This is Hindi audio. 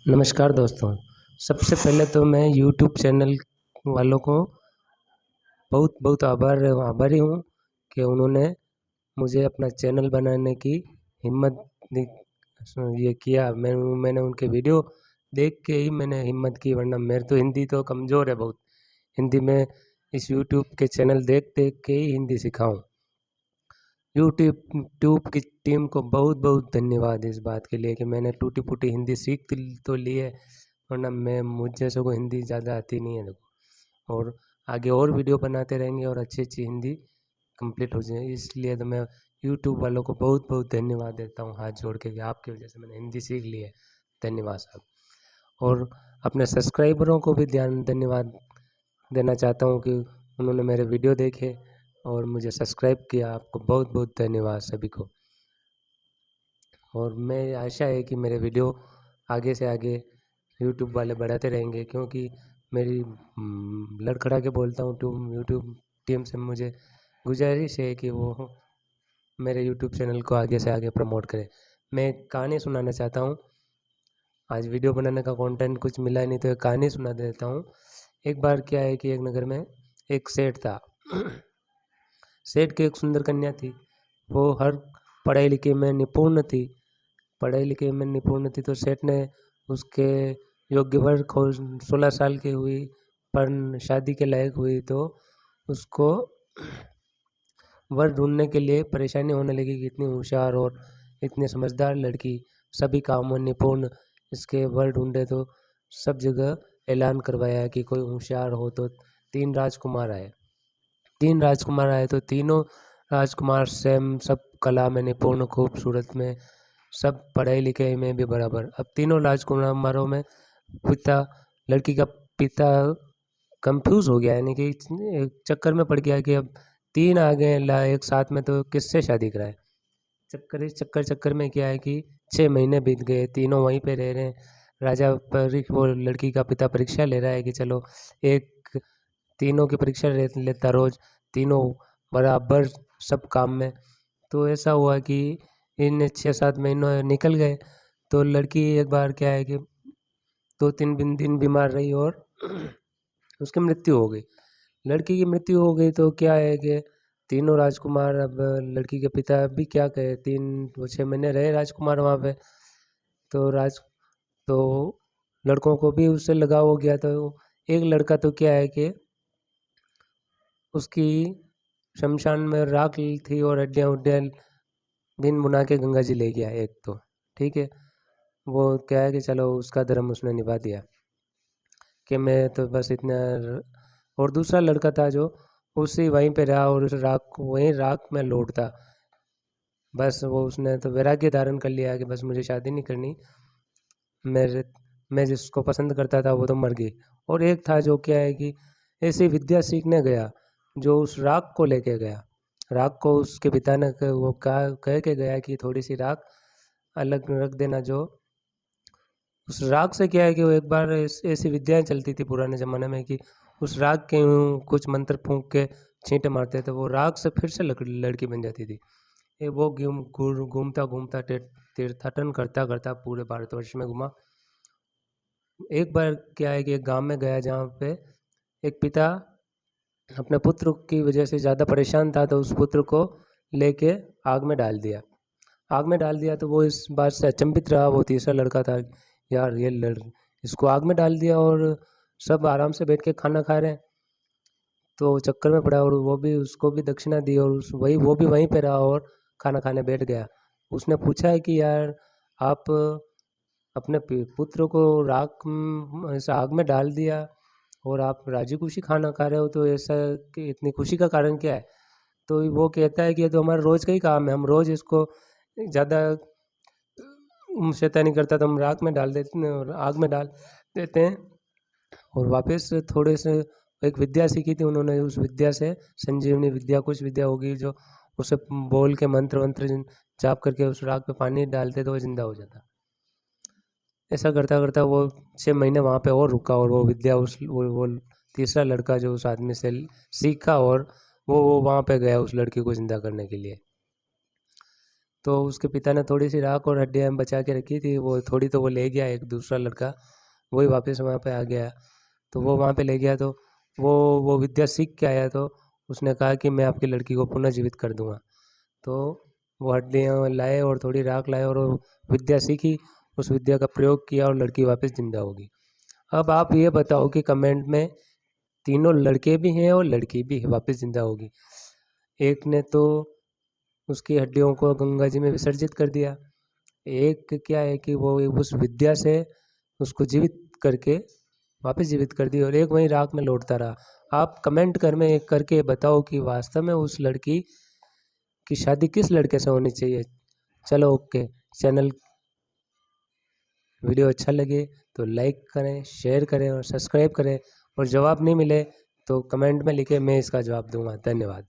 नमस्कार दोस्तों। सबसे पहले तो मैं यूट्यूब चैनल वालों को बहुत बहुत आभारी हूँ कि उन्होंने मुझे अपना चैनल बनाने की हिम्मत दी। ये किया मैंने उनके वीडियो देख के ही मैंने हिम्मत की, वरना मेरी तो हिंदी तो कमज़ोर है बहुत। हिंदी में इस यूट्यूब के चैनल देख देख के ही हिंदी सीखा हूँ। यूट्यूब की टीम को बहुत बहुत धन्यवाद इस बात के लिए कि मैंने टूटी फूटी हिंदी सीख तो ली है, वरना मैं मुझ जैसे को हिंदी ज़्यादा आती नहीं है देखो। और आगे और वीडियो बनाते रहेंगे और अच्छी अच्छी हिंदी कंप्लीट हो जाए, इसलिए तो मैं यूट्यूब वालों को बहुत बहुत धन्यवाद देता हूँ हाथ जोड़ के कि आपकी वजह से मैंने हिंदी सीख ली है। धन्यवाद साहब। और अपने सब्सक्राइबरों को भी धन्यवाद देना चाहता हूँ कि उन्होंने मेरे वीडियो देखे और मुझे सब्सक्राइब किया। आपको बहुत बहुत धन्यवाद सभी को। और मैं आशा है कि मेरे वीडियो आगे से आगे यूट्यूब वाले बढ़ाते रहेंगे, क्योंकि मेरी लड़खड़ा के बोलता हूँ यूट्यूब टीम से मुझे गुजारिश है कि वो मेरे यूट्यूब चैनल को आगे से आगे प्रमोट करें। मैं एक कहानी सुनाना चाहता हूँ। आज वीडियो बनाने का कंटेंट कुछ मिला नहीं तो एक कहानी सुना देता हूँ। एक बार क्या है कि एक नगर में एक सेठ था। सेठ की एक सुंदर कन्या थी। वो हर पढ़ाई लिखाई में निपुण थी। तो सेठ ने उसके योग्य वर खोज 16 साल की हुई पर शादी के लायक हुई तो उसको वर ढूंढने के लिए परेशानी होने लगी कि इतनी होशियार और इतनी समझदार लड़की, सभी कामों निपुण, इसके वर ढूंढे तो सब जगह ऐलान करवाया कि कोई होशियार हो तो 3 राजकुमार आए तो तीनों राजकुमार सेम, सब कला में निपुण, खूबसूरत में, सब पढ़ाई लिखाई में भी बराबर। अब तीनों राजकुमारों में लड़की का पिता कंफ्यूज हो गया, यानी कि एक चक्कर में पड़ गया कि अब 3 आ गए ला एक साथ में तो किससे शादी कराए। चक्कर में क्या है कि 6 महीने बीत गए, तीनों वहीं पे रह रहे हैं। वो लड़की का पिता परीक्षा ले रहा है कि चलो एक तीनों की परीक्षा लेता रोज, तीनों बराबर सब काम में। तो ऐसा हुआ कि इन 6-7 महीनों निकल गए तो लड़की एक बार क्या है कि 2-3 दिन बीमार रही और उसकी मृत्यु हो गई। लड़की की मृत्यु हो गई तो क्या है कि तीनों राजकुमार, अब लड़की के पिता भी क्या कहे, 6 महीने रहे राजकुमार वहाँ पे तो लड़कों को भी उससे लगाव हो गया। तो एक लड़का तो क्या है कि उसकी शमशान में राख थी और हड्डियाँ बिन बुना के गंगा जी ले गया एक तो, ठीक है। वो क्या है कि चलो उसका धर्म उसने निभा दिया कि मैं तो बस इतना। और दूसरा लड़का था जो उसी वहीं पे रहा और उस राख में लौटता। बस वो उसने तो वैराग्य धारण कर लिया कि बस मुझे शादी नहीं करनी, मैं जिसको पसंद करता था वो तो मर गई। और एक था जो क्या है कि ऐसी विद्या सीखने गया, जो उस राख को लेके गया। राख को उसके पिता ने वो कह के गया कि थोड़ी सी राख अलग रख देना। जो उस राख से क्या है कि वो एक बार ऐसी विद्याएं चलती थी पुराने ज़माने में कि उस राख के कुछ मंत्र फूंक के छींटे मारते थे, वो राख से फिर से लड़की बन जाती थी। ये वो घूमता घूमता तीर्थाटन करता करता पूरे भारतवर्ष में घुमा। एक बार क्या है कि एक गांव में गया जहाँ पे एक पिता अपने पुत्र की वजह से ज़्यादा परेशान था तो उस पुत्र को लेके आग में डाल दिया। तो वो इस बात से अचंभित रहा। वो तीसरा लड़का था, यार इसको आग में डाल दिया और सब आराम से बैठ के खाना खा रहे हैं। तो चक्कर में पड़ा और वो भी उसको भी दक्षिणा दी और वो भी वहीं पे रहा और खाना खाने बैठ गया। उसने पूछा है कि यार आप अपने पुत्र को ऐसा आग में डाल दिया और आप राजी खुशी खाना खा रहे हो, तो ऐसा कि इतनी खुशी का कारण क्या है? तो वो कहता है कि ये तो हमारा रोज़ का ही काम है, हम रोज़ इसको ज़्यादा शैतानी करता तो हम आग में डाल देते हैं। और वापस थोड़े से एक विद्या सीखी थी उन्होंने, उस विद्या से संजीवनी विद्या, कुछ विद्या होगी जो उसे बोल के मंत्र वंत्र जाप करके उस राख पे पानी डालते तो वो जिंदा हो जाता। ऐसा करता करता वो 6 महीने वहाँ पे और रुका और वो विद्या वो तीसरा लड़का जो उस आदमी से सीखा और वो वहाँ पे गया उस लड़की को जिंदा करने के लिए। तो उसके पिता ने थोड़ी सी राख और हड्डियाँ बचा के रखी थी, वो थोड़ी तो वो ले गया एक दूसरा लड़का, वही वापस वहाँ पे आ गया। तो वो वहाँ पे ले गया, तो वो विद्या सीख के आया, तो उसने कहा कि मैं आपकी लड़की को पुनः जीवित कर दूंगा। तो वो हड्डियाँ लाए और थोड़ी राख लाए और वो विद्या सीखी, उस विद्या का प्रयोग किया और लड़की वापस जिंदा होगी। अब आप ये बताओ कि कमेंट में तीनों लड़के भी हैं और लड़की भी वापस जिंदा होगी। एक ने तो उसकी हड्डियों को गंगा जी में विसर्जित कर दिया, एक क्या है कि वो उस विद्या से उसको जीवित करके वापस जीवित कर दी, और एक वहीं राख में लौटता रहा। आप कमेंट कर में करके बताओ कि वास्तव में उस लड़की की शादी किस लड़के से होनी चाहिए। चलो ओके, चैनल वीडियो अच्छा लगे तो लाइक करें, शेयर करें और सब्सक्राइब करें, और जवाब नहीं मिले तो कमेंट में लिखे, मैं इसका जवाब दूंगा। धन्यवाद।